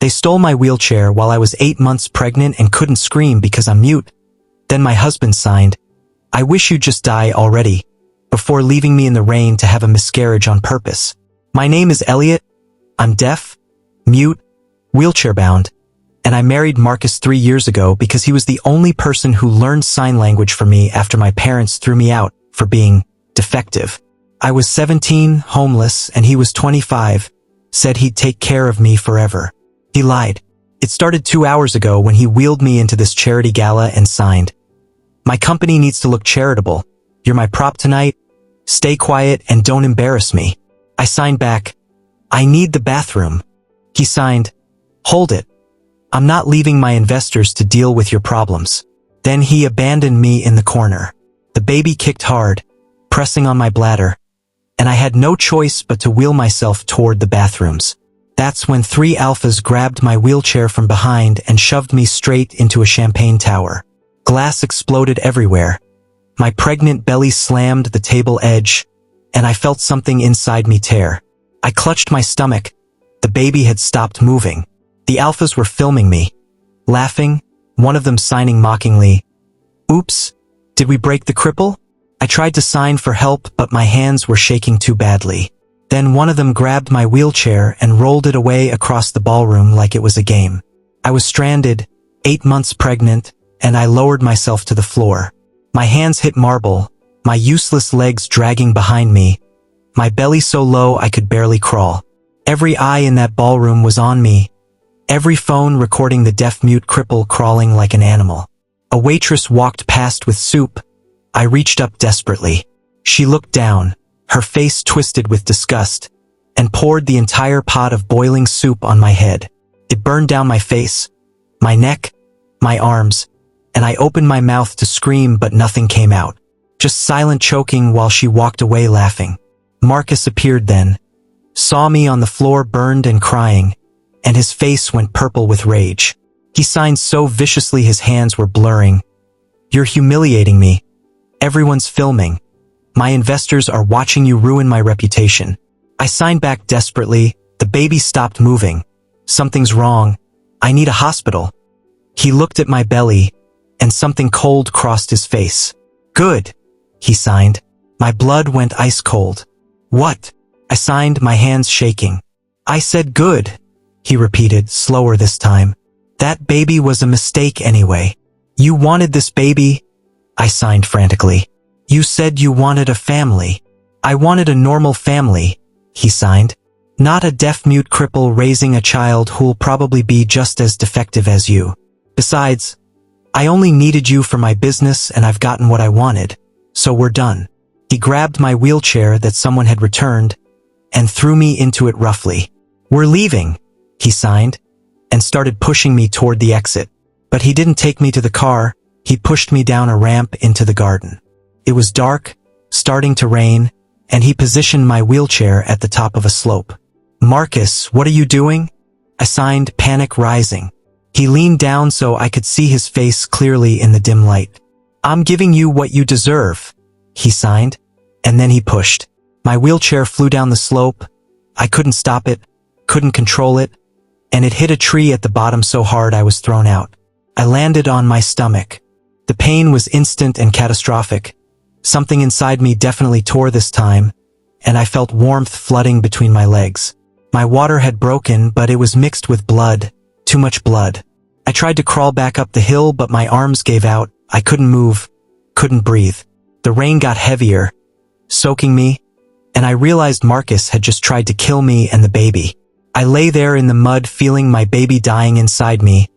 They stole my wheelchair while I was 8 months pregnant and couldn't scream because I'm mute. Then my husband signed, "I wish you'd just die already," before leaving me in the rain to have a miscarriage on purpose. My name is Elliot. I'm deaf, mute, wheelchair-bound, and I married Marcus 3 years ago because he was the only person who learned sign language for me after my parents threw me out for being defective. I was 17, homeless, and he was 25, said he'd take care of me forever. He lied. It started 2 hours ago when he wheeled me into this charity gala and signed, "My company needs to look charitable. You're my prop tonight. Stay quiet and don't embarrass me." I signed back, "I need the bathroom." He signed, "Hold it. I'm not leaving my investors to deal with your problems." Then he abandoned me in the corner. The baby kicked hard, pressing on my bladder, and I had no choice but to wheel myself toward the bathrooms. That's when 3 alphas grabbed my wheelchair from behind and shoved me straight into a champagne tower. Glass exploded everywhere. My pregnant belly slammed the table edge, and I felt something inside me tear. I clutched my stomach. The baby had stopped moving. The alphas were filming me, laughing, one of them signing mockingly, "Oops, did we break the cripple?" I tried to sign for help, but my hands were shaking too badly. Then one of them grabbed my wheelchair and rolled it away across the ballroom like it was a game. I was stranded, 8 months pregnant, and I lowered myself to the floor. My hands hit marble, my useless legs dragging behind me, my belly so low I could barely crawl. Every eye in that ballroom was on me, every phone recording the deaf-mute cripple crawling like an animal. A waitress walked past with soup. I reached up desperately. She looked down, her face twisted with disgust, and poured the entire pot of boiling soup on my head. It burned down my face, my neck, my arms, and I opened my mouth to scream but nothing came out. Just silent choking while she walked away laughing. Marcus appeared then, saw me on the floor burned and crying, and his face went purple with rage. He signed so viciously his hands were blurring. "You're humiliating me. Everyone's filming. My investors are watching you ruin my reputation." I signed back desperately. The baby stopped moving. "Something's wrong. I need a hospital." He looked at my belly, and something cold crossed his face. "Good," he signed. My blood went ice cold. "What?" I signed, my hands shaking. "I said good," he repeated, slower this time. "That baby was a mistake anyway." "You wanted this baby?" I signed frantically. "You said you wanted a family." "I wanted a normal family," he signed. "Not a deaf-mute cripple raising a child who'll probably be just as defective as you. Besides, I only needed you for my business and I've gotten what I wanted, so we're done." He grabbed my wheelchair that someone had returned and threw me into it roughly. "We're leaving," he signed, and started pushing me toward the exit. But he didn't take me to the car, he pushed me down a ramp into the garden. It was dark, starting to rain, and he positioned my wheelchair at the top of a slope. "Marcus, what are you doing?" I signed, panic rising. He leaned down so I could see his face clearly in the dim light. "I'm giving you what you deserve," he signed, and then he pushed. My wheelchair flew down the slope. I couldn't stop it, couldn't control it, and it hit a tree at the bottom so hard I was thrown out. I landed on my stomach. The pain was instant and catastrophic. Something inside me definitely tore this time, and I felt warmth flooding between my legs. My water had broken, but it was mixed with blood, too much blood. I tried to crawl back up the hill, but my arms gave out. I couldn't move, couldn't breathe. The rain got heavier, soaking me, and I realized Marcus had just tried to kill me and the baby. I lay there in the mud feeling my baby dying inside me,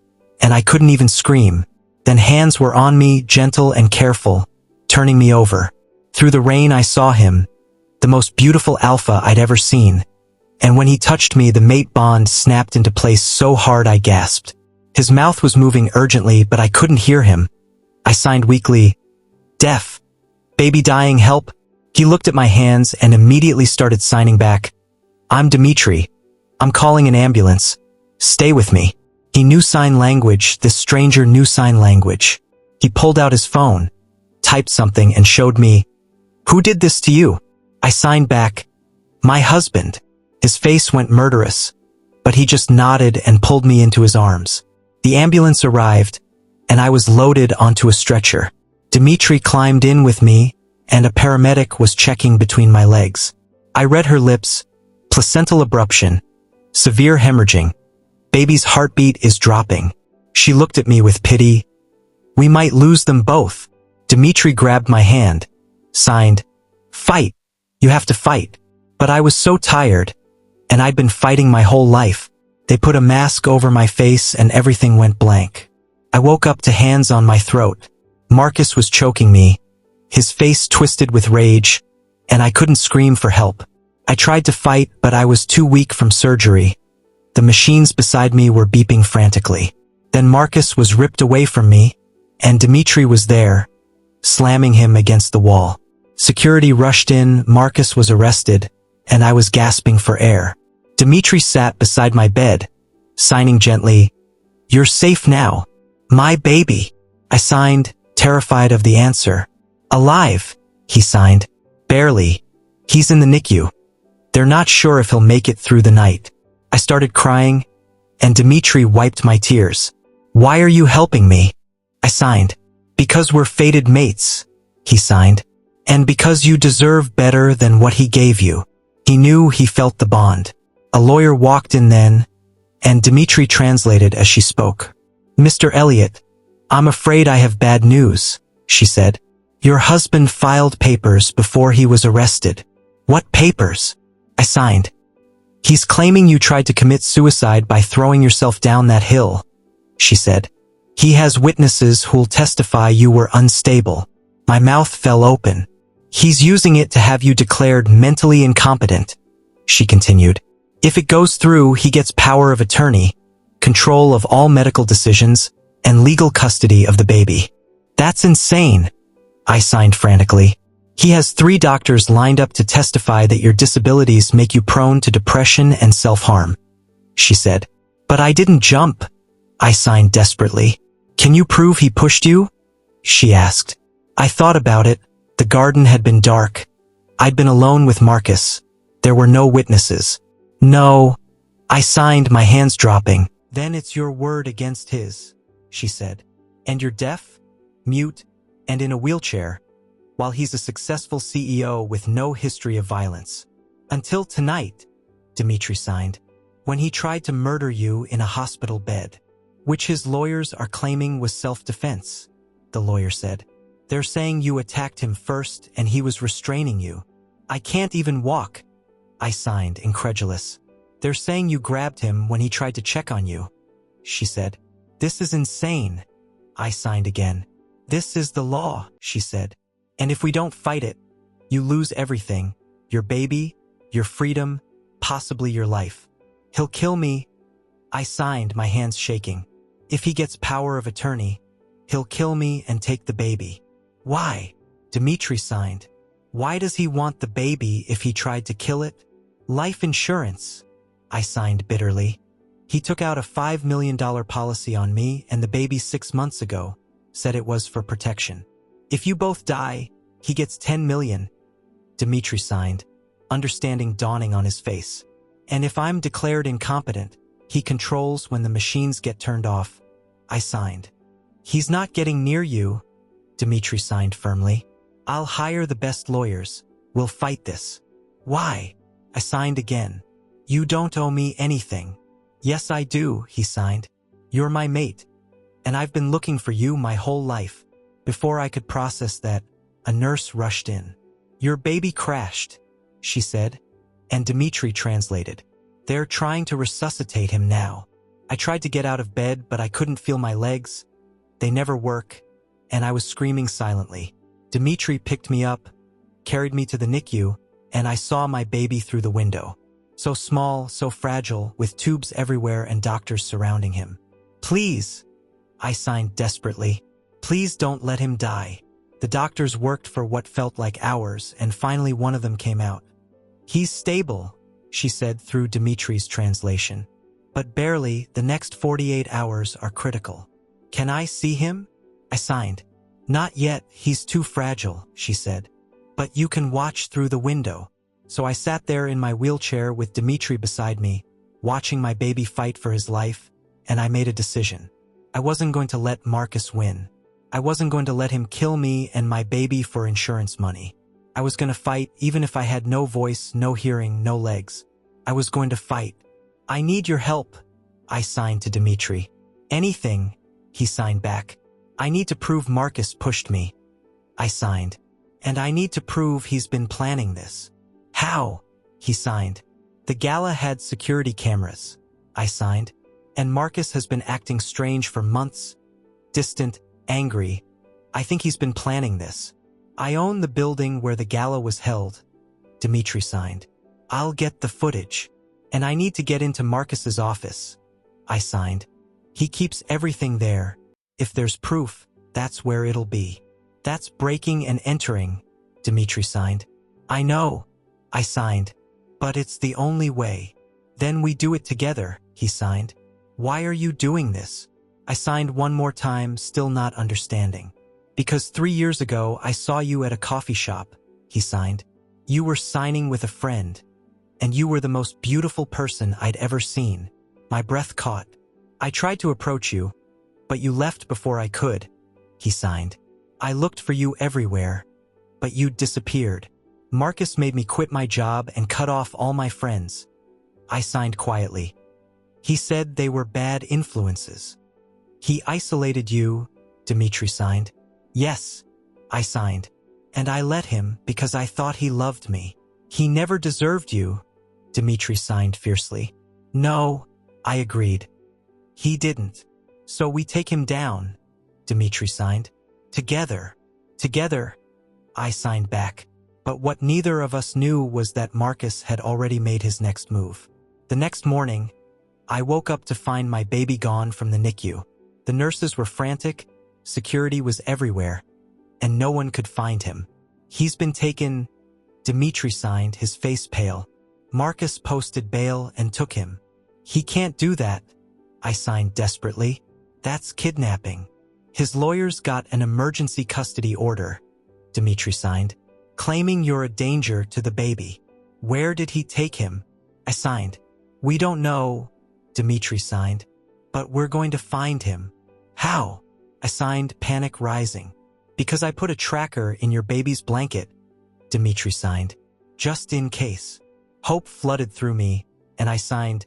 and I couldn't even scream. Then hands were on me, gentle and careful, turning me over. Through the rain I saw him, the most beautiful alpha I'd ever seen, and when he touched me the mate bond snapped into place so hard I gasped. His mouth was moving urgently, but I couldn't hear him. I signed weakly, "Deaf. Baby dying, help." He looked at my hands and immediately started signing back, "I'm Dimitri. I'm calling an ambulance. Stay with me." He knew sign language, this stranger knew sign language. He pulled out his phone, typed something and showed me, "Who did this to you?" I signed back, "My husband." His face went murderous. but he just nodded and pulled me into his arms. The ambulance arrived, and I was loaded onto a stretcher. Dimitri climbed in with me, and a paramedic was checking between my legs. I read her lips: placental abruption, severe hemorrhaging, baby's heartbeat is dropping. She looked at me with pity. We might lose them both. Dimitri grabbed my hand, signed, "Fight. You have to fight." But I was so tired, and I'd been fighting my whole life. They put a mask over my face and everything went blank. I woke up to hands on my throat. Marcus was choking me, his face twisted with rage, and I couldn't scream for help. I tried to fight, but I was too weak from surgery. The machines beside me were beeping frantically. Then Marcus was ripped away from me, and Dimitri was there, slamming him against the wall. Security rushed in, Marcus was arrested, and I was gasping for air. Dimitri sat beside my bed, signing gently, "You're safe now. My baby." I signed, terrified of the answer. "Alive," he signed. "Barely. He's in the NICU. They're not sure if he'll make it through the night." I started crying, and Dimitri wiped my tears. "Why are you helping me?" I signed. "Because we're fated mates," he signed. "And because you deserve better than what he gave you." He knew he felt the bond. A lawyer walked in then, and Dimitri translated as she spoke. "Mr. Elliot, I'm afraid I have bad news," she said. "Your husband filed papers before he was arrested." "What papers?" I signed. "He's claiming you tried to commit suicide by throwing yourself down that hill," she said. "He has witnesses who'll testify you were unstable." My mouth fell open. "He's using it to have you declared mentally incompetent," she continued. "If it goes through, he gets power of attorney, control of all medical decisions, and legal custody of the baby." "That's insane," I signed frantically. "He has 3 doctors lined up to testify that your disabilities make you prone to depression and self-harm," she said. "But I didn't jump," I signed desperately. "Can you prove he pushed you?" she asked. I thought about it. The garden had been dark. I'd been alone with Marcus. There were no witnesses. "No," I signed, my hands dropping. "Then it's your word against his," she said. "And you're deaf, mute, and in a wheelchair, while he's a successful CEO with no history of violence. Until tonight," Dimitri signed, "when he tried to murder you in a hospital bed, which his lawyers are claiming was self-defense," the lawyer said. "They're saying you attacked him first and he was restraining you." "I can't even walk," I signed, incredulous. "They're saying you grabbed him when he tried to check on you," she said. "This is insane," I signed again. "This is the law," she said. "And if we don't fight it, you lose everything. Your baby, your freedom, possibly your life." "He'll kill me," I signed, my hands shaking. "If he gets power of attorney, he'll kill me and take the baby." "Why?" Dimitri signed. "Why does he want the baby if he tried to kill it?" "Life insurance," I signed bitterly. "He took out a $5 million policy on me and the baby 6 months ago, said it was for protection. If you both die, he gets $10 million, Dimitri signed, understanding dawning on his face. "And if I'm declared incompetent, he controls when the machines get turned off," I signed. "He's not getting near you," Dimitri signed firmly. "I'll hire the best lawyers. We'll fight this." "Why?" I signed again. "You don't owe me anything." "Yes, I do," he signed. "You're my mate. And I've been looking for you my whole life." Before I could process that, a nurse rushed in. "Your baby crashed," she said, and Dimitri translated. "They're trying to resuscitate him now." I tried to get out of bed, but I couldn't feel my legs. They never work, and I was screaming silently. Dimitri picked me up, carried me to the NICU, and I saw my baby through the window. So small, so fragile, with tubes everywhere and doctors surrounding him. "Please," I signed desperately. "Please don't let him die." The doctors worked for what felt like hours, and finally one of them came out. "He's stable," she said through Dimitri's translation. "But barely. The next 48 hours are critical." "Can I see him?" I signed. "Not yet. He's too fragile," she said. "But you can watch through the window." So I sat there in my wheelchair with Dimitri beside me, watching my baby fight for his life, and I made a decision. I wasn't going to let Marcus win. I wasn't going to let him kill me and my baby for insurance money. I was going to fight even if I had no voice, no hearing, no legs. I was going to fight. I need your help, I signed to Dimitri. Anything, he signed back. I need to prove Marcus pushed me, I signed. And I need to prove he's been planning this. How? He signed. The gala had security cameras, I signed. And Marcus has been acting strange for months. Distant, angry. I think he's been planning this. I own the building where the gala was held, Dimitri signed. I'll get the footage. And I need to get into Marcus's office, I signed. He keeps everything there. If there's proof, that's where it'll be. That's breaking and entering, Dimitri signed. I know, I signed. But it's the only way. Then we do it together, he signed. Why are you doing this? I signed one more time, still not understanding. Because 3 years ago, I saw you at a coffee shop, he signed. You were signing with a friend. And you were the most beautiful person I'd ever seen. My breath caught. I tried to approach you, but you left before I could, he signed. I looked for you everywhere, but you disappeared. Marcus made me quit my job and cut off all my friends. I signed quietly. He said they were bad influences. He isolated you, Dimitri signed. Yes, I signed. And I let him because I thought he loved me. He never deserved you, Dimitri signed fiercely. No, I agreed. He didn't. So we take him down, Dimitri signed. Together, I signed back. But what neither of us knew was that Marcus had already made his next move. The next morning, I woke up to find my baby gone from the NICU. The nurses were frantic, security was everywhere, and no one could find him. He's been taken, Dimitri signed, his face pale. Marcus posted bail and took him. He can't do that, I signed desperately. That's kidnapping. His lawyers got an emergency custody order, Dimitri signed, claiming you're a danger to the baby. Where did he take him? I signed. We don't know, Dimitri signed, but we're going to find him. How? I signed, panic rising. Because I put a tracker in your baby's blanket, Dimitri signed, just in case. Hope flooded through me, and I signed,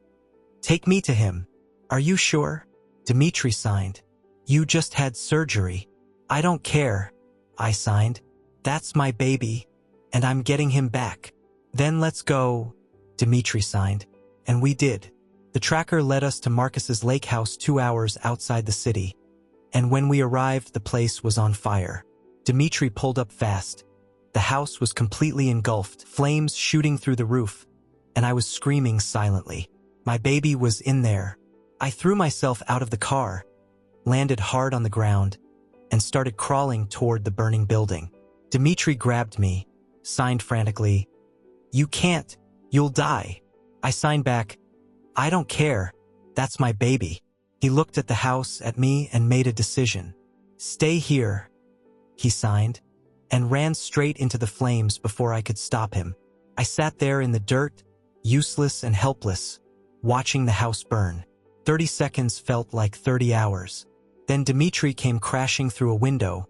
take me to him. Are you sure? Dimitri signed. You just had surgery. I don't care, I signed. That's my baby, and I'm getting him back. Then let's go, Dimitri signed. And we did. The tracker led us to Marcus's lakehouse 2 hours outside the city. And when we arrived, the place was on fire. Dimitri pulled up fast. The house was completely engulfed, flames shooting through the roof, and I was screaming silently. My baby was in there. I threw myself out of the car, landed hard on the ground, and started crawling toward the burning building. Dimitri grabbed me, signed frantically, You can't, you'll die. I signed back, I don't care, that's my baby. He looked at the house, at me, and made a decision. Stay here, he signed, and ran straight into the flames before I could stop him. I sat there in the dirt, useless and helpless, watching the house burn. 30 seconds felt like 30 hours. Then Dimitri came crashing through a window,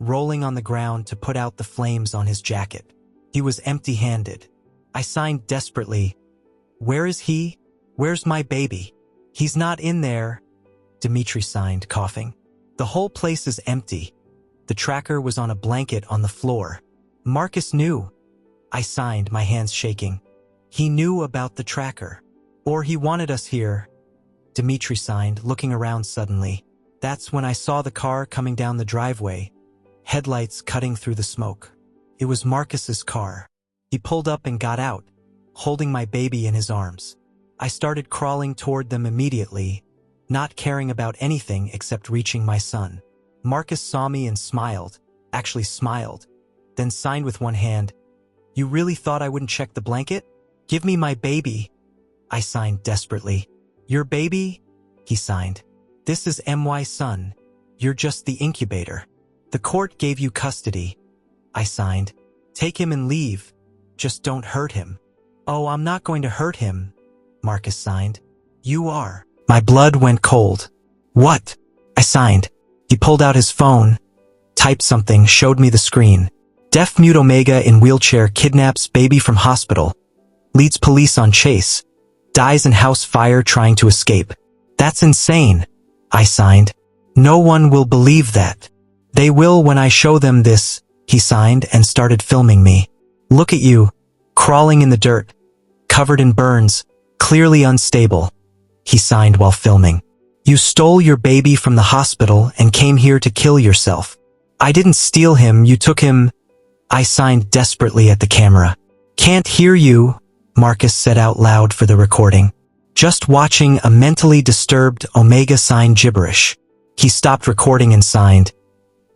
rolling on the ground to put out the flames on his jacket. He was empty-handed. I signed desperately, Where is he? Where's my baby? He's not in there, Dimitri signed, coughing. The whole place is empty. The tracker was on a blanket on the floor. Marcus knew. I signed, my hands shaking. He knew about the tracker. Or he wanted us here, Dimitri signed, looking around suddenly. That's when I saw the car coming down the driveway, headlights cutting through the smoke. It was Marcus's car. He pulled up and got out, holding my baby in his arms. I started crawling toward them immediately, not caring about anything except reaching my son. Marcus saw me and smiled, actually smiled, then signed with one hand. You really thought I wouldn't check the blanket? Give me my baby, I signed desperately. Your baby? He signed. This is my son. You're just the incubator. The court gave you custody, I signed. Take him and leave. Just don't hurt him. Oh, I'm not going to hurt him, Marcus signed. You are. My blood went cold. What? I signed. He pulled out his phone, typed something, showed me the screen. Deaf mute Omega in wheelchair kidnaps baby from hospital. Leads police on chase. Dies in house fire trying to escape. That's insane. I signed. No one will believe that. They will when I show them this, he signed and started filming me. Look at you, crawling in the dirt, covered in burns, clearly unstable. He signed while filming. You stole your baby from the hospital and came here to kill yourself. I didn't steal him, you took him. I signed desperately at the camera. Can't hear you, Marcus said out loud for the recording. Just watching a mentally disturbed Omega sign gibberish. He stopped recording and signed.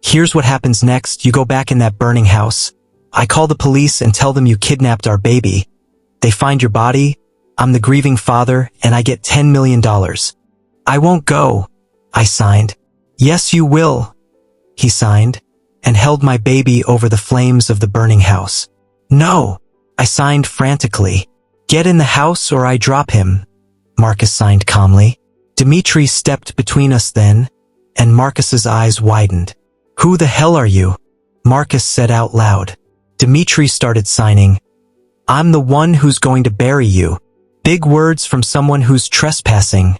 Here's what happens next. You go back in that burning house. I call the police and tell them you kidnapped our baby. They find your body. I'm the grieving father and I get $10 million. I won't go. I signed. Yes, you will. He signed and held my baby over the flames of the burning house. No. I signed frantically. Get in the house or I drop him. Marcus signed calmly. Dimitri stepped between us then, and Marcus's eyes widened. Who the hell are you? Marcus said out loud. Dimitri started signing. I'm the one who's going to bury you. Big words from someone who's trespassing.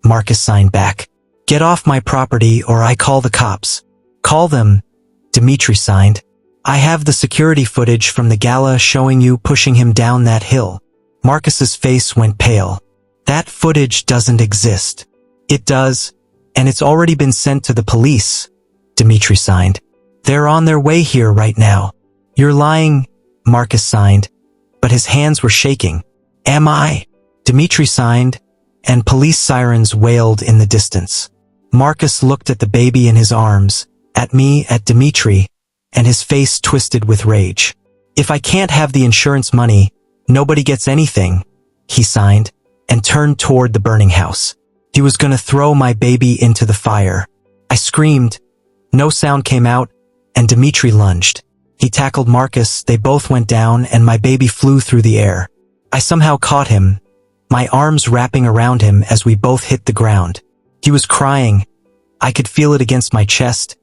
Marcus signed back. Get off my property or I call the cops. Call them. Dimitri signed. I have the security footage from the gala showing you pushing him down that hill. Marcus's face went pale. That footage doesn't exist. It does, and it's already been sent to the police. Dimitri signed. They're on their way here right now. You're lying, Marcus signed, but his hands were shaking. Am I? Dimitri signed, and police sirens wailed in the distance. Marcus looked at the baby in his arms, at me, at Dimitri, and his face twisted with rage. If I can't have the insurance money, nobody gets anything, he signed, and turned toward the burning house. He was gonna throw my baby into the fire. I screamed. No sound came out, and Dimitri lunged. He tackled Marcus, they both went down, and my baby flew through the air. I somehow caught him, my arms wrapping around him as we both hit the ground. He was crying. I could feel it against my chest,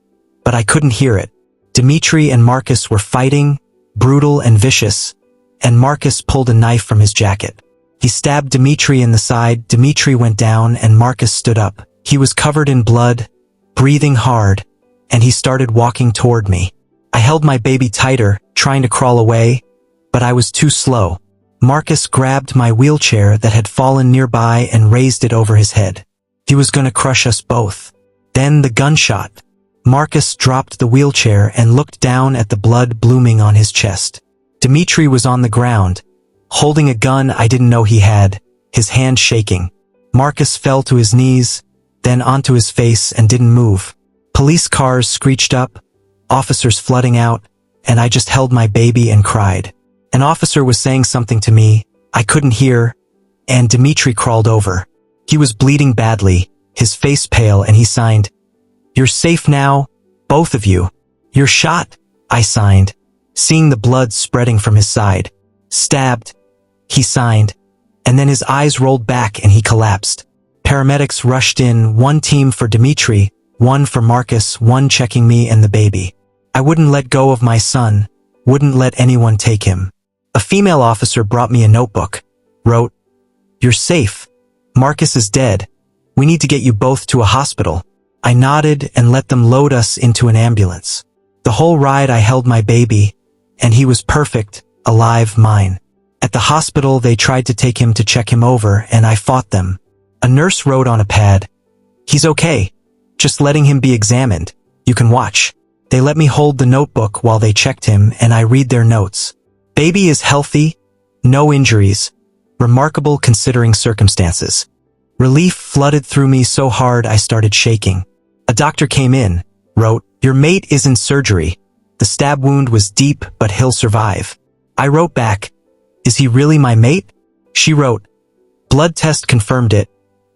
but I couldn't hear it. Dimitri and Marcus were fighting, brutal and vicious, and Marcus pulled a knife from his jacket. He stabbed Dimitri in the side. Dimitri went down and Marcus stood up. He was covered in blood, breathing hard, and he started walking toward me. I held my baby tighter, trying to crawl away, but I was too slow. Marcus grabbed my wheelchair that had fallen nearby and raised it over his head. He was going to crush us both. Then the gunshot. Marcus dropped the wheelchair and looked down at the blood blooming on his chest. Dimitri was on the ground, holding a gun I didn't know he had, his hand shaking. Marcus fell to his knees, then onto his face and didn't move. Police cars screeched up, officers flooding out, and I just held my baby and cried. An officer was saying something to me, I couldn't hear, and Dimitri crawled over. He was bleeding badly, his face pale, and he signed, You're safe now, both of you. You're shot, I signed, seeing the blood spreading from his side. Stabbed, he signed, and then his eyes rolled back and he collapsed. Paramedics rushed in, one team for Dimitri, one for Marcus, one checking me and the baby. I wouldn't let go of my son, wouldn't let anyone take him. A female officer brought me a notebook, wrote, You're safe. Marcus is dead. We need to get you both to a hospital. I nodded and let them load us into an ambulance. The whole ride I held my baby, and he was perfect, alive, mine. At the hospital they tried to take him to check him over, and I fought them. A nurse wrote on a pad, He's okay. Just letting him be examined. You can watch. They let me hold the notebook while they checked him, and I read their notes. Baby is healthy, no injuries, remarkable considering circumstances. Relief flooded through me so hard I started shaking. A doctor came in, wrote, Your mate is in surgery. The stab wound was deep, but he'll survive. I wrote back, Is he really my mate? She wrote, Blood test confirmed it.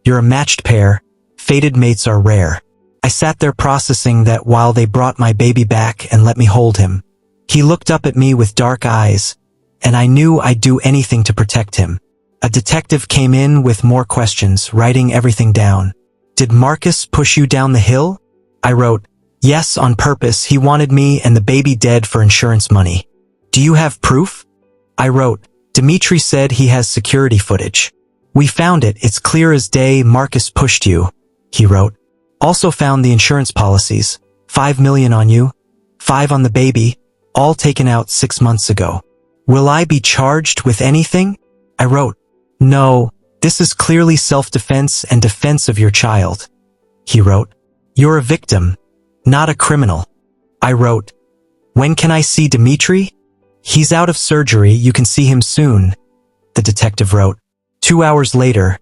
You're a matched pair. Fated mates are rare. I sat there processing that while they brought my baby back and let me hold him. He looked up at me with dark eyes, and I knew I'd do anything to protect him. A detective came in with more questions, writing everything down. Did Marcus push you down the hill? I wrote, yes, on purpose. He wanted me and the baby dead for insurance money. Do you have proof? I wrote, Dimitri said he has security footage. We found it. It's clear as day. Marcus pushed you, he wrote. Also found the insurance policies. 5 million on you, 5 on the baby, all taken out 6 months ago. Will I be charged with anything? I wrote, no, this is clearly self-defense and defense of your child. He wrote, you're a victim, not a criminal. I wrote, when can I see Dimitri? He's out of surgery. You can see him soon. The detective wrote. 2 hours later,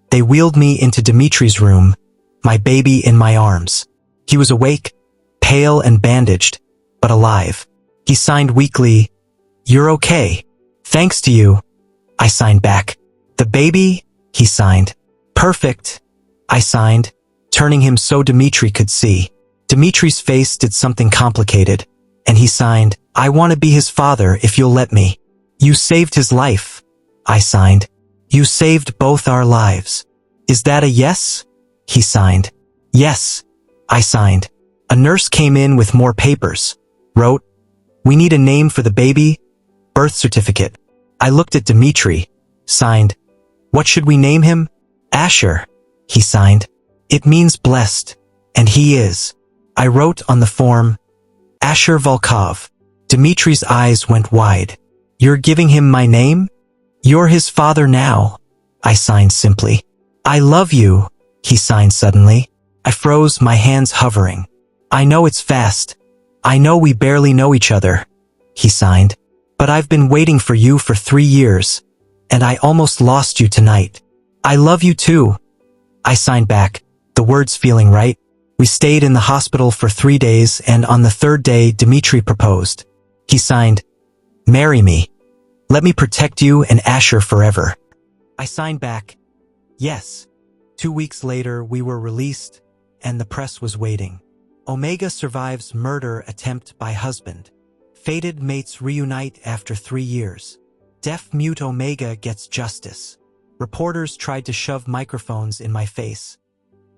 they wheeled me into Dimitri's room, my baby in my arms. He was awake, pale and bandaged, but alive. He signed weakly, you're okay. Thanks to you. I signed back. The baby, he signed. Perfect, I signed, turning him so Dimitri could see. Dimitri's face did something complicated, and he signed, I want to be his father if you'll let me. You saved his life, I signed. You saved both our lives. Is that a yes? He signed. Yes, I signed. A nurse came in with more papers, wrote, we need a name for the baby, birth certificate. I looked at Dimitri, signed. What should we name him? Asher, he signed. It means blessed, and he is. I wrote on the form, Asher Volkov. Dimitri's eyes went wide. You're giving him my name? You're his father now, I signed simply. I love you, he signed suddenly. I froze, my hands hovering. I know it's fast. I know we barely know each other, he signed. But I've been waiting for you for 3 years, and I almost lost you tonight. I love you too, I signed back, the words feeling right. We stayed in the hospital for 3 days, and on the 3rd day, Dimitri proposed. He signed, marry me. Let me protect you and Asher forever. I signed back, yes. 2 weeks later, we were released, and the press was waiting. Omega survives murder attempt by husband. Fated mates reunite after 3 years. Deaf-mute Omega gets justice. Reporters tried to shove microphones in my face,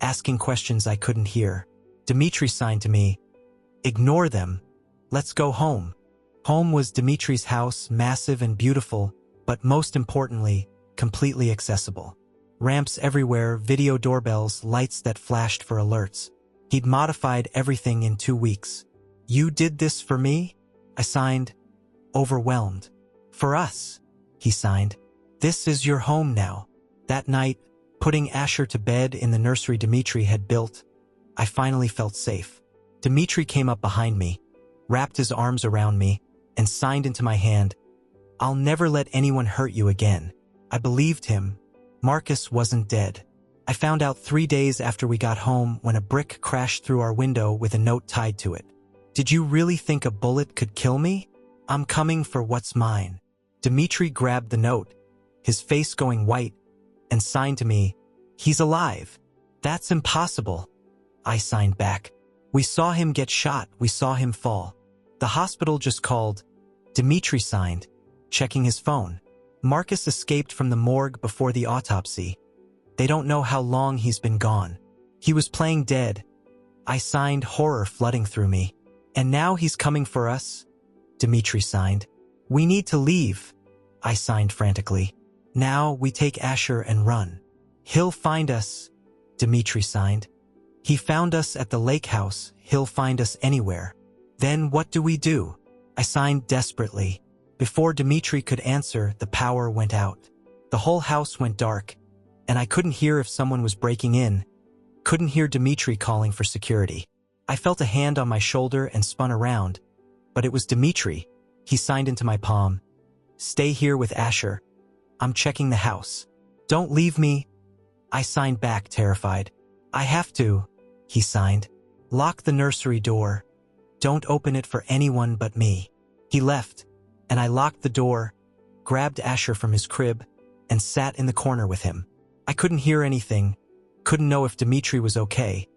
asking questions I couldn't hear. Dimitri signed to me, ignore them. Let's go home. Home was Dimitri's house, massive and beautiful, but most importantly, completely accessible. Ramps everywhere, video doorbells, lights that flashed for alerts. He'd modified everything in 2 weeks. You did this for me? I signed, overwhelmed. For us, he signed. This is your home now. That night, putting Asher to bed in the nursery Dimitri had built, I finally felt safe. Dimitri came up behind me, wrapped his arms around me, and signed into my hand, I'll never let anyone hurt you again. I believed him. Marcus wasn't dead. I found out 3 days after we got home when a brick crashed through our window with a note tied to it. Did you really think a bullet could kill me? I'm coming for what's mine. Dimitri grabbed the note, his face going white, and signed to me, he's alive. That's impossible. I signed back. We saw him get shot. We saw him fall. The hospital just called. Dimitri signed, checking his phone. Marcus escaped from the morgue before the autopsy. They don't know how long he's been gone. He was playing dead. I signed, horror flooding through me. And now he's coming for us? Dimitri signed. We need to leave. I signed frantically. Now we take Asher and run. He'll find us. Dimitri signed. He found us at the lakehouse. He'll find us anywhere. Then what do we do? I signed desperately. Before Dimitri could answer, the power went out. The whole house went dark, and I couldn't hear if someone was breaking in. Couldn't hear Dimitri calling for security. I felt a hand on my shoulder and spun around, but it was Dimitri. He signed into my palm. Stay here with Asher. I'm checking the house. Don't leave me. I signed back, terrified. I have to, he signed. Lock the nursery door. Don't open it for anyone but me. He left, and I locked the door, grabbed Asher from his crib, and sat in the corner with him. I couldn't hear anything, couldn't know if Dimitri was okay,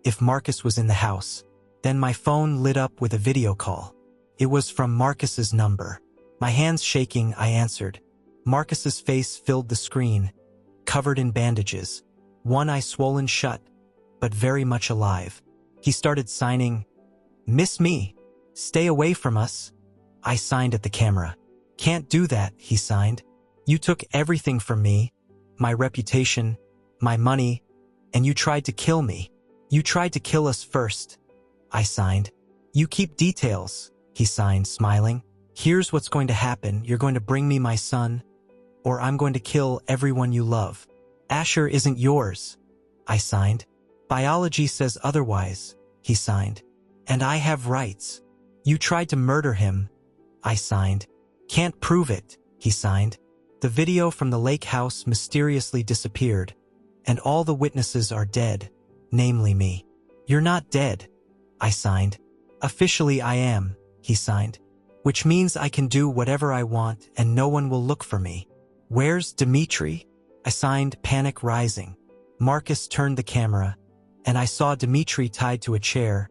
if Marcus was in the house. Then my phone lit up with a video call. It was from Marcus's number. My hands shaking, I answered. Marcus's face filled the screen, covered in bandages, one eye swollen shut, but very much alive. He started signing, "Miss me. Stay away from us." I signed at the camera. "Can't do that," he signed. "You took everything from me, my reputation, my money, and you tried to kill me. You tried to kill us first." I signed. "You keep details," he signed, smiling. "Here's what's going to happen. You're going to bring me my son, or I'm going to kill everyone you love. Asher isn't yours." I signed. "Biology says otherwise," he signed. "And I have rights. You tried to murder him." I signed. "Can't prove it," he signed. The video from the lake house mysteriously disappeared, and all the witnesses are dead, namely me. "You're not dead," I signed. "Officially I am," he signed. "Which means I can do whatever I want and no one will look for me." "Where's Dimitri?" I signed, panic rising. Marcus turned the camera, and I saw Dimitri tied to a chair,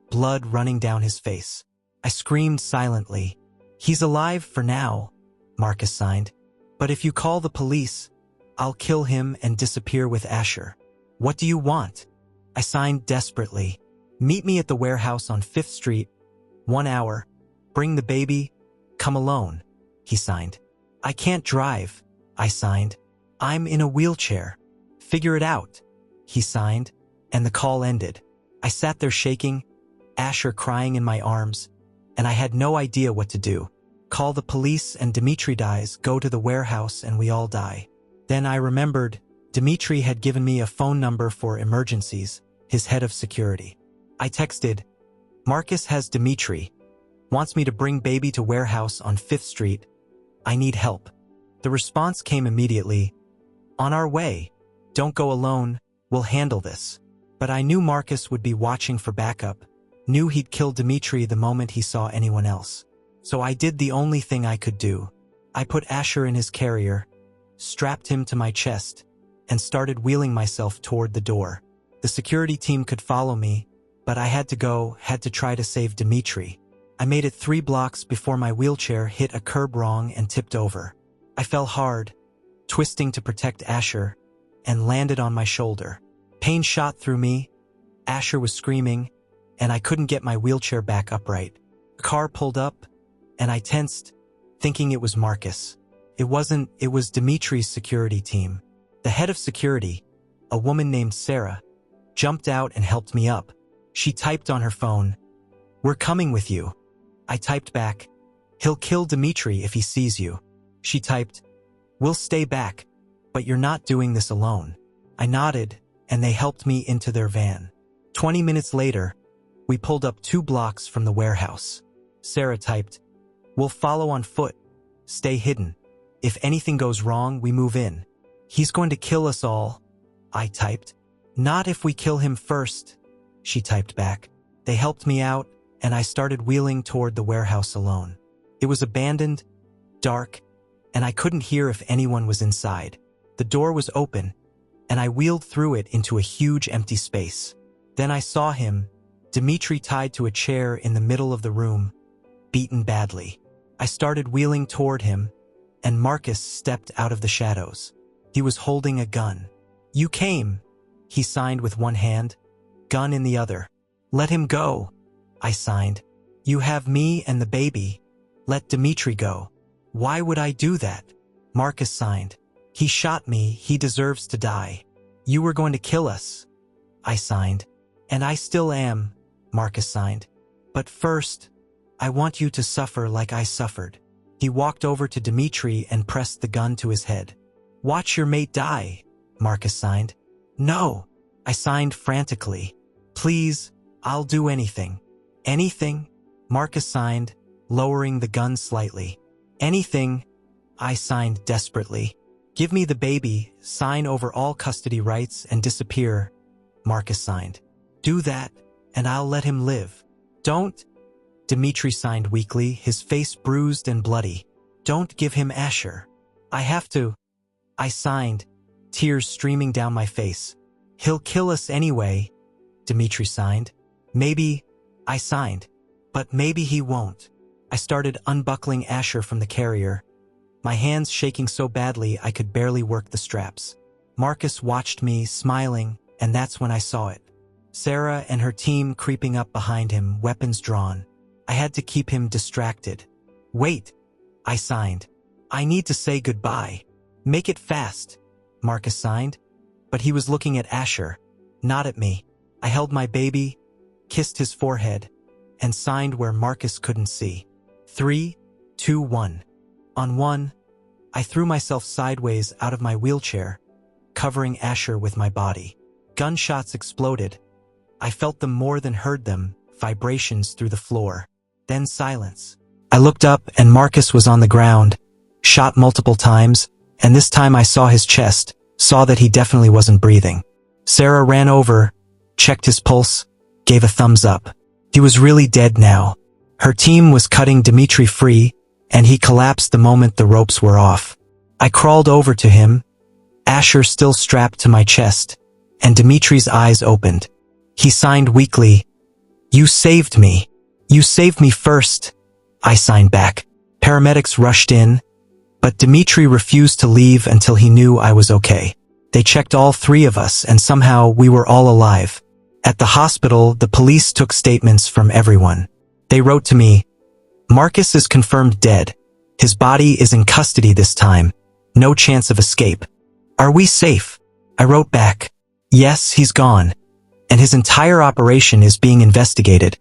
blood running down his face. I screamed silently. "He's alive for now," Marcus signed. "But if you call the police, I'll kill him and disappear with Asher." "What do you want?" I signed desperately. "Meet me at the warehouse on 5th Street, 1 hour. Bring the baby. Come alone," he signed. "I can't drive," I signed. "I'm in a wheelchair." "Figure it out," he signed, and the call ended. I sat there shaking, Asher crying in my arms, and I had no idea what to do. Call the police and Dimitri dies, go to the warehouse and we all die. Then I remembered Dimitri had given me a phone number for emergencies, his head of security. I texted, "Marcus has Dimitri. Wants me to bring baby to warehouse on 5th Street. I need help." The response came immediately, "On our way. Don't go alone. We'll handle this." But I knew Marcus would be watching for backup, knew he'd kill Dimitri the moment he saw anyone else. So I did the only thing I could do. I put Asher in his carrier, strapped him to my chest, and started wheeling myself toward the door. The security team could follow me, but I had to try to save Dimitri. I made it 3 blocks before my wheelchair hit a curb wrong and tipped over. I fell hard, twisting to protect Asher, and landed on my shoulder. Pain shot through me. Asher was screaming, and I couldn't get my wheelchair back upright. The car pulled up, and I tensed, thinking it was Marcus. It wasn't, it was Dimitri's security team. The head of security, a woman named Sarah, jumped out and helped me up. She typed on her phone, "We're coming with you." I typed back, "He'll kill Dimitri if he sees you." She typed, "We'll stay back, but you're not doing this alone." I nodded, and they helped me into their van. 20 minutes later, we pulled up 2 blocks from the warehouse. Sarah typed, "We'll follow on foot. Stay hidden. If anything goes wrong, we move in." "He's going to kill us all," I typed. "Not if we kill him first," she typed back. They helped me out, and I started wheeling toward the warehouse alone. It was abandoned, dark, and I couldn't hear if anyone was inside. The door was open, and I wheeled through it into a huge empty space. Then I saw him, Dimitri tied to a chair in the middle of the room, beaten badly. I started wheeling toward him, and Marcus stepped out of the shadows. He was holding a gun. "You came," he signed with one hand, gun in the other. "Let him go," I signed. "You have me and the baby. Let Dimitri go." "Why would I do that?" Marcus signed. "He shot me, he deserves to die." "You were going to kill us," I signed. "And I still am," Marcus signed. "But first, I want you to suffer like I suffered." He walked over to Dimitri and pressed the gun to his head. "Watch your mate die," Marcus signed. "No," I signed frantically. "Please, I'll do anything." "Anything?" Marcus signed, lowering the gun slightly. "Anything," I signed desperately. "Give me the baby, sign over all custody rights and disappear," Marcus signed. "Do that, and I'll let him live." "Don't," Dimitri signed weakly, his face bruised and bloody. "Don't give him Asher. I have to." I signed, tears streaming down my face. "He'll kill us anyway," Dimitri signed. "Maybe," I signed. "But maybe he won't." I started unbuckling Asher from the carrier, my hands shaking so badly I could barely work the straps. Marcus watched me, smiling, and that's when I saw it. Sarah and her team creeping up behind him, weapons drawn. I had to keep him distracted. "Wait," I signed. "I need to say goodbye." "Make it fast," Marcus signed. But he was looking at Asher, not at me. I held my baby, kissed his forehead, and signed where Marcus couldn't see. 3, 2, 1. On 1, I threw myself sideways out of my wheelchair, covering Asher with my body. Gunshots exploded. I felt them more than heard them, vibrations through the floor. Then silence. I looked up and Marcus was on the ground, shot multiple times, and this time I saw his chest, saw that he definitely wasn't breathing. Sarah ran over, checked his pulse, gave a thumbs up. He was really dead now. Her team was cutting Dimitri free, and he collapsed the moment the ropes were off. I crawled over to him, Asher still strapped to my chest, and Dimitri's eyes opened. He signed weakly, "You saved me. You saved me first." I signed back. Paramedics rushed in, but Dimitri refused to leave until he knew I was okay. They checked all 3 of us, and somehow we were all alive. At the hospital, the police took statements from everyone. They wrote to me, "Marcus is confirmed dead. His body is in custody this time. No chance of escape. Are we safe?" I wrote back, "Yes, he's gone, and his entire operation is being investigated."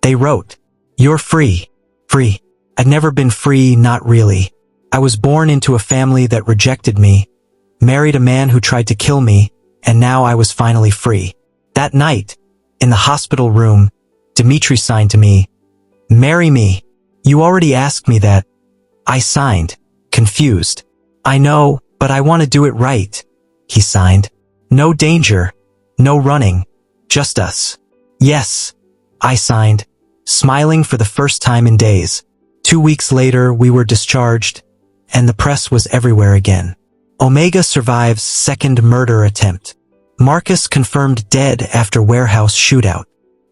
They wrote, "You're free." Free. I'd never been free, not really. I was born into a family that rejected me, married a man who tried to kill me, and now I was finally free. That night, in the hospital room, Dimitri signed to me, "Marry me." "You already asked me that." I signed, confused. "I know, but I want to do it right." He signed. "No danger, no running, just us." "Yes." I signed, smiling for the first time in days. 2 weeks later, we were discharged, and the press was everywhere again. Omega survives second murder attempt. Marcus confirmed dead after warehouse shootout.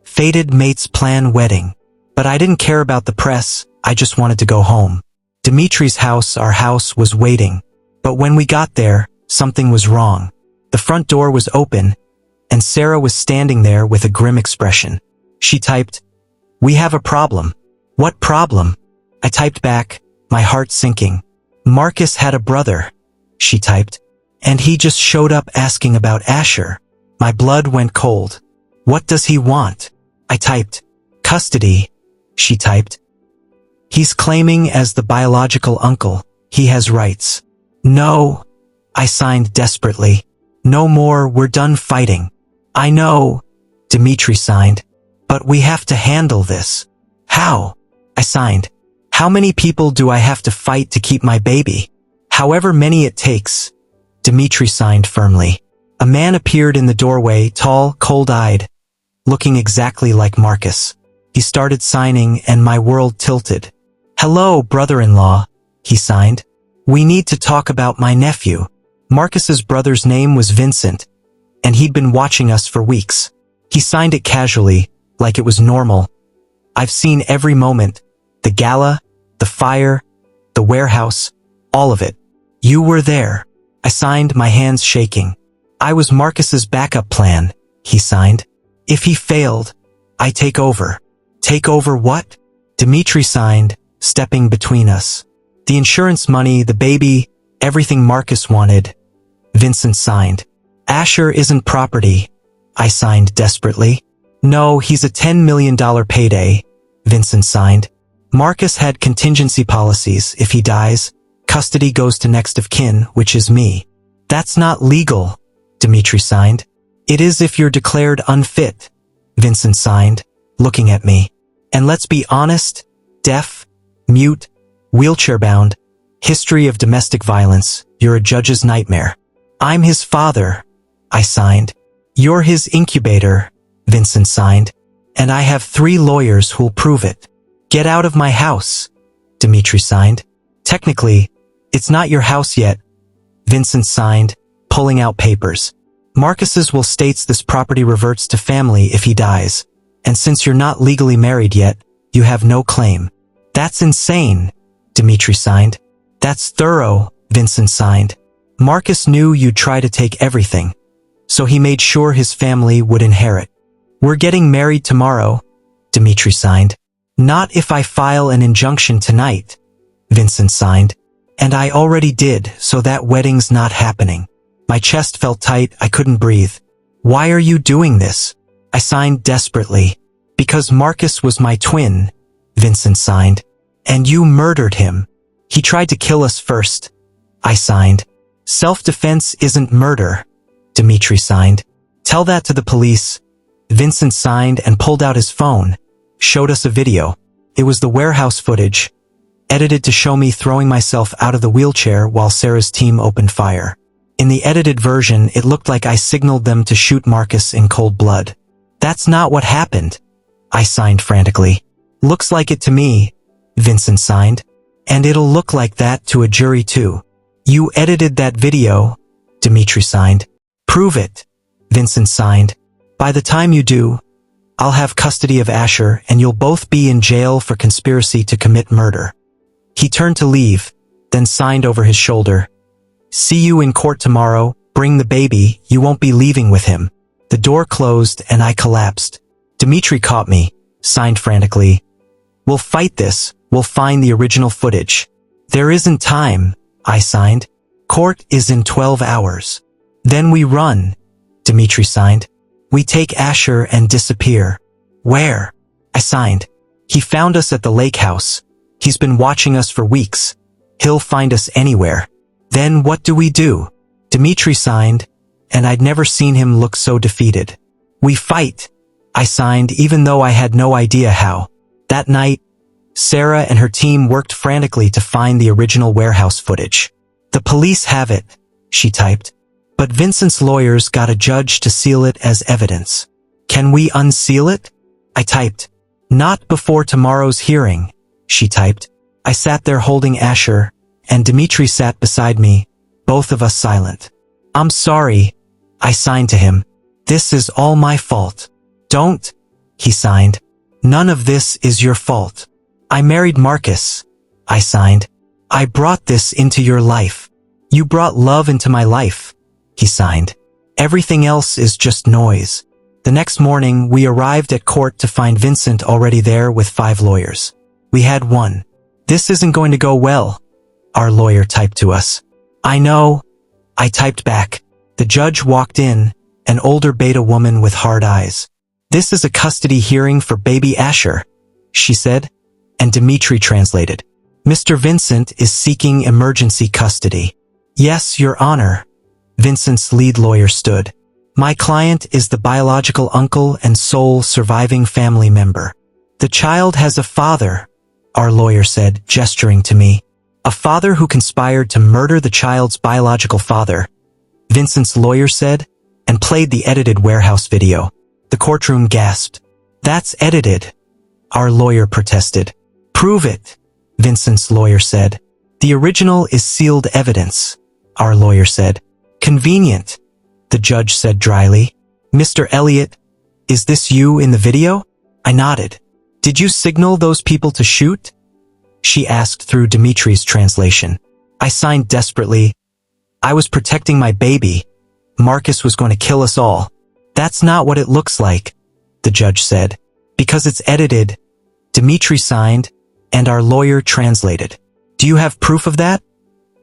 Fated mates plan wedding. But I didn't care about the press, I just wanted to go home. Dimitri's house, our house, was waiting. But when we got there, something was wrong. The front door was open, and Sarah was standing there with a grim expression. She typed, "We have a problem." "What problem?" I typed back, my heart sinking. "Marcus had a brother," she typed, "and he just showed up asking about Asher." My blood went cold. "What does he want?" I typed, "Custody," she typed. "He's claiming as the biological uncle, he has rights." "No," I signed desperately. "No more, we're done fighting." "I know," Dimitri signed, "but we have to handle this." "How?" I signed. "How many people do I have to fight to keep my baby?" "However many it takes," Dimitri signed firmly. A man appeared in the doorway, tall, cold-eyed, looking exactly like Marcus. He started signing and my world tilted. "Hello, brother-in-law," he signed. "We need to talk about my nephew." Marcus's brother's name was Vincent, and he'd been watching us for weeks. He signed it casually, like it was normal. "I've seen every moment, the gala, the fire, the warehouse, all of it. You were there." I signed, my hands shaking. "I was Marcus's backup plan," he signed. "If he failed, I take over." "Take over what?" Dimitri signed, stepping between us. "The insurance money, the baby, everything Marcus wanted." Vincent signed. "Asher isn't property," I signed desperately. "No, he's a $10 million payday," Vincent signed. "Marcus had contingency policies. If he dies, custody goes to next of kin, which is me." "That's not legal," Dimitri signed. "It is if you're declared unfit," Vincent signed, looking at me. "And let's be honest, deaf, mute, wheelchair-bound, history of domestic violence, you're a judge's nightmare." "I'm his father," I signed. "You're his incubator," Vincent signed. "And I have 3 lawyers who'll prove it." "Get out of my house," Dimitri signed. "Technically, it's not your house yet," Vincent signed, pulling out papers. "Marcus's will states this property reverts to family if he dies, and since you're not legally married yet, you have no claim." "That's insane," Dimitri signed. That's thorough, Vincent signed. Marcus knew you'd try to take everything, so he made sure his family would inherit. We're getting married tomorrow, Dimitri signed. Not if I file an injunction tonight, Vincent signed. And I already did, so that wedding's not happening. My chest felt tight, I couldn't breathe. Why are you doing this? I signed desperately. Because Marcus was my twin, Vincent signed. And you murdered him. He tried to kill us first, I signed. Self-defense isn't murder, Dimitri signed. Tell that to the police. Vincent signed and pulled out his phone, showed us a video. It was the warehouse footage, edited to show me throwing myself out of the wheelchair while Sarah's team opened fire. In the edited version, it looked like I signaled them to shoot Marcus in cold blood. That's not what happened, I signed frantically. Looks like it to me, Vincent signed. And it'll look like that to a jury too. You edited that video, Dimitri signed. Prove it, Vincent signed. By the time you do, I'll have custody of Asher and you'll both be in jail for conspiracy to commit murder. He turned to leave, then signed over his shoulder. See you in court tomorrow, bring the baby, you won't be leaving with him. The door closed and I collapsed. Dimitri caught me, signed frantically. We'll fight this, we'll find the original footage. There isn't time, I signed. Court is in 12 hours. Then we run, Dimitri signed. We take Asher and disappear. Where? I signed. He found us at the lakehouse. He's been watching us for weeks. He'll find us anywhere. Then what do we do? Dimitri signed, and I'd never seen him look so defeated. We fight, I signed even though I had no idea how. That night, Sarah and her team worked frantically to find the original warehouse footage. The police have it, she typed. But Vincent's lawyers got a judge to seal it as evidence. Can we unseal it? I typed. Not before tomorrow's hearing, she typed. I sat there holding Asher, and Dimitri sat beside me, both of us silent. I'm sorry, I signed to him. This is all my fault. Don't, he signed. None of this is your fault. I married Marcus, I signed. I brought this into your life. You brought love into my life, he signed. Everything else is just noise. The next morning, we arrived at court to find Vincent already there with 5 lawyers. We had one. This isn't going to go well, our lawyer typed to us. I know, I typed back. The judge walked in, an older beta woman with hard eyes. This is a custody hearing for baby Asher, she said, and Dimitri translated. Mr. Vincent is seeking emergency custody. Yes, Your Honor. Vincent's lead lawyer stood. My client is the biological uncle and sole surviving family member. The child has a father, our lawyer said, gesturing to me. A father who conspired to murder the child's biological father, Vincent's lawyer said, and played the edited warehouse video. The courtroom gasped. That's edited, our lawyer protested. Prove it, Vincent's lawyer said. The original is sealed evidence, our lawyer said. Convenient, the judge said dryly. Mr. Elliot, is this you in the video? I nodded. Did you signal those people to shoot? She asked through Dimitri's translation. I signed desperately. I was protecting my baby. Marcus was going to kill us all. That's not what it looks like, the judge said. Because it's edited. Dimitri signed, and our lawyer translated. Do you have proof of that?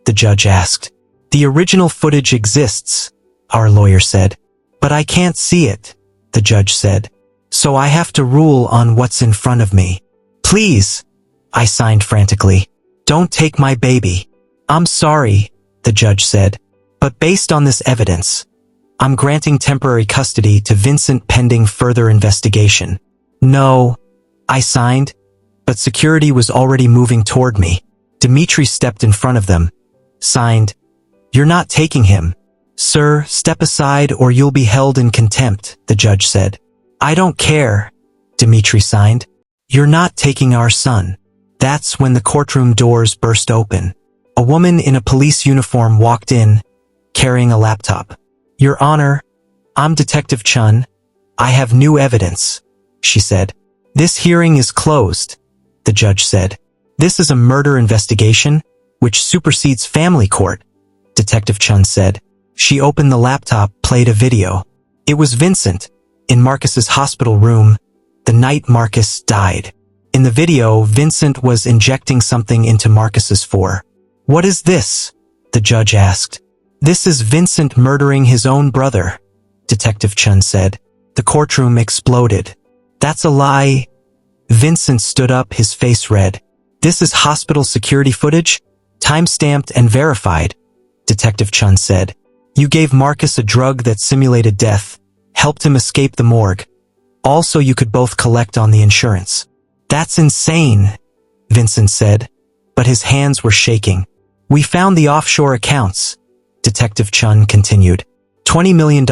The judge asked. The original footage exists, our lawyer said. But I can't see it, the judge said. So I have to rule on what's in front of me. Please, I signed frantically. Don't take my baby. I'm sorry, the judge said. But based on this evidence, I'm granting temporary custody to Vincent pending further investigation. No, I signed, but security was already moving toward me. Dimitri stepped in front of them. Signed, You're not taking him. Sir, step aside or you'll be held in contempt, the judge said. I don't care, Dimitri signed. You're not taking our son. That's when the courtroom doors burst open. A woman in a police uniform walked in, carrying a laptop. Your Honor, I'm Detective Chun. I have new evidence, she said. This hearing is closed, the judge said. This is a murder investigation. which supersedes family court, Detective Chun said. She opened the laptop, played a video. It was Vincent, in Marcus's hospital room, the night Marcus died. In the video, Vincent was injecting something into Marcus's fore. "What is this?" the judge asked. "This is Vincent murdering his own brother," Detective Chun said. The courtroom exploded. "That's a lie." Vincent stood up, his face red. "This is hospital security footage, time-stamped and verified," Detective Chun said. "You gave Marcus a drug that simulated death, helped him escape the morgue. Also, you could both collect on the insurance." "That's insane," Vincent said, but his hands were shaking. "We found the offshore accounts," Detective Chun continued. $20 million,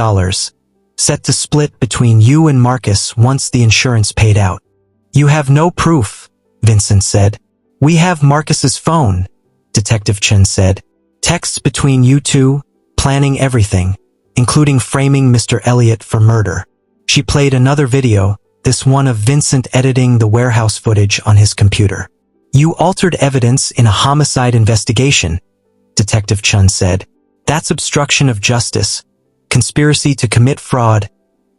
set to split between you and Marcus once the insurance paid out. "You have no proof," Vincent said. "We have Marcus's phone," Detective Chun said. "Texts between you two, planning everything, including framing Mr. Elliot for murder." She played another video, this one of Vincent editing the warehouse footage on his computer. "You altered evidence in a homicide investigation," Detective Chun said. "That's obstruction of justice, conspiracy to commit fraud,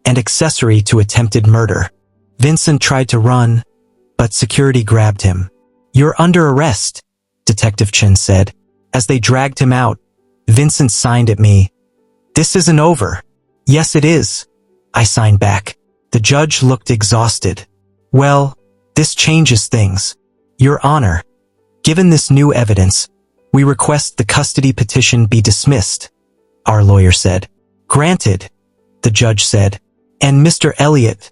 and accessory to attempted murder." Vincent tried to run, but security grabbed him. "You're under arrest," Detective Chun said. As they dragged him out, Vincent signed at me. "This isn't over." "Yes, it is," I signed back. The judge looked exhausted. "Well, this changes things. Your Honor, given this new evidence, we request the custody petition be dismissed," our lawyer said. "Granted," the judge said. "And Mr. Elliot,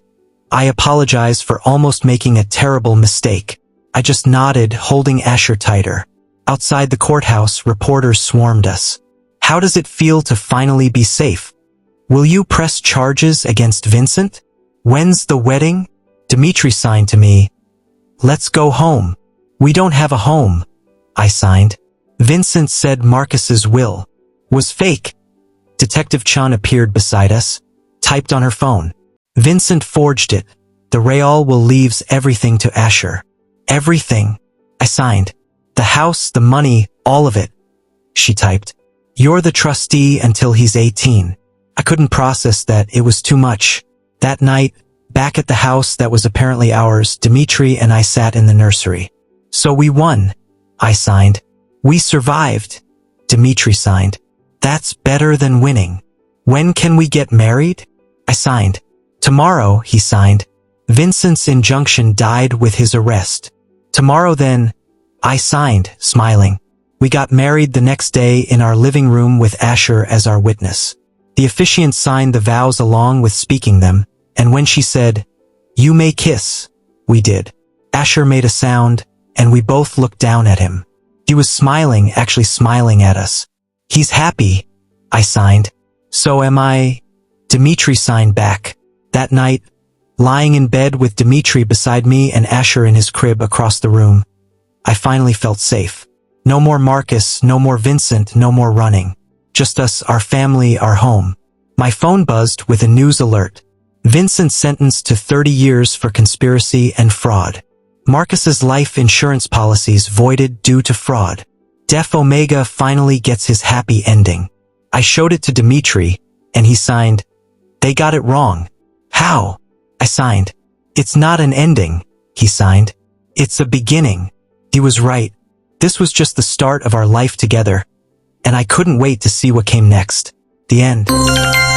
I apologize for almost making a terrible mistake." I just nodded, holding Asher tighter. Outside the courthouse, reporters swarmed us. "How does it feel to finally be safe? Will you press charges against Vincent? When's the wedding?" Dimitri signed to me. "Let's go home." "We don't have a home," I signed. Vincent said Marcus's will was fake. Detective Chun appeared beside us, typed on her phone. "Vincent forged it. The real will leaves everything to Asher." "Everything," I signed. "The house, the money, all of it," she typed. "You're the trustee until he's 18. I couldn't process that, it was too much. That night, back at the house that was apparently ours, Dimitri and I sat in the nursery. "So we won," I signed. "We survived," Dimitri signed. "That's better than winning. When can we get married?" I signed. "Tomorrow," he signed. Vincent's injunction died with his arrest. "Tomorrow then," I signed, smiling. We got married the next day in our living room with Asher as our witness. The officiant signed the vows along with speaking them, and when she said, "You may kiss," we did. Asher made a sound, and we both looked down at him. He was smiling, actually smiling at us. "He's happy," I signed. "So am I," Dimitri signed back. That night, lying in bed with Dimitri beside me and Asher in his crib across the room, I finally felt safe. No more Marcus, no more Vincent, no more running. Just us, our family, our home. My phone buzzed with a news alert. Vincent sentenced to 30 years for conspiracy and fraud. Marcus's life insurance policies voided due to fraud. Def Omega finally gets his happy ending. I showed it to Dimitri, and he signed, "They got it wrong." "How?" I signed. "It's not an ending," he signed. "It's a beginning." He was right. This was just the start of our life together, and I couldn't wait to see what came next. The end.